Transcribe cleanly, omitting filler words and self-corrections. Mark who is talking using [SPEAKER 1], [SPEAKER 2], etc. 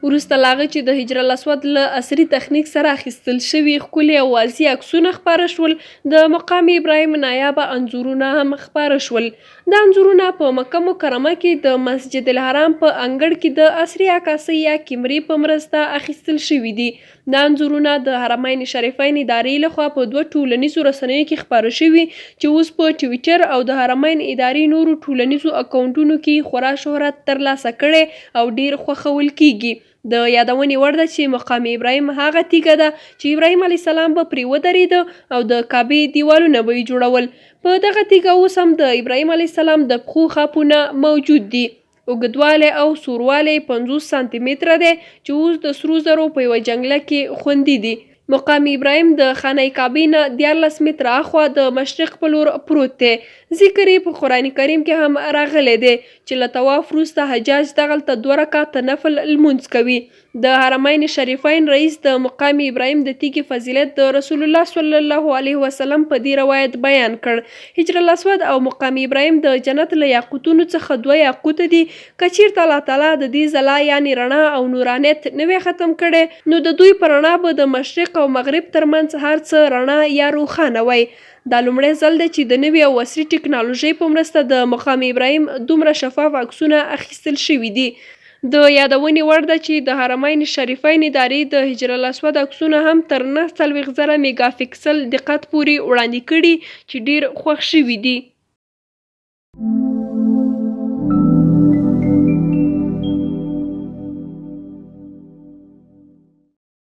[SPEAKER 1] وروسته له هغه چې د حجر الاسود له عصري تخنیک سره اخیستل شوي ښکلي او واضح عکسونه خپاره شول، د مقام ابراهیم نایابه انځورونه هم خپاره شول. دا انځورونه په مکه مکرمه کې د مسجد الحرام په انګړ کې د عصري عکاسۍ یا کیمرې په مرسته اخیستل شوي دي. دا انځورونه د حرمین شریفین ادارې لخوا په 2 ټولنیزو رسنیو کې خپاره شوي چې اوس په ټویټر او د حرمین ادارې نورو ټولنیزو اکاونټونو کې خورا شهرت ترلاسه کړی او ډیر خوښول کیږي. د یادونې وړ ده چې مقام ابراهیم هغه تیږه ده چې ابراهیم علیه السلام به پرې ودرېده او د کعبې دیوالونه به یې جوړول. په دغه تیږه اوس هم د ابراهیم علیه السلام د پښو خاپونه موجود دي. اوږدوالی او سوروالی 50 سانتي متره دی چې اوس د سرو زرو په یوه جنګله کې خوندي دي. مقام ابراهیم د خانه کعبې نه 14 متره اخوا د مشرق په لور پروت دی. ذکر یې په قرآن کریم کې هم راغلی دی چې له طواف وروسته حجاج دغلته 2 رکعته نفل لمونځ کوي. د حرمین شریفین رئیس د مقام ابراهیم د تیږې فضیلت د رسول الله صلی الله علیه وسلم په دې روایت بیان کړ. حجر الاسود او مقام ابراهیم د جنت له یاقوتونو څخه 2 یاقوت دي. که چیرته الله تعالی د دې ځلا یعنې رڼا او نورانیت نه وی ختم کړی نو د دوی په رڼا به د مشرق او مغرب ترمنځ هر څه رڼا یا روښانه وای. دا لومړی ځل دی چې د نوې او عصري ټکنالوژۍ په مرسته د مقام ابراهیم دومره شفاف عکسونه اخیستل شوي دي. د یادونې وړ ده چې د حرمین شریفین ادارې د حجر الاسود عکسونه هم تر 49,000 میګا فکسل دقت پورې وړاندې کړي چې ډیر خوښ شوي دي.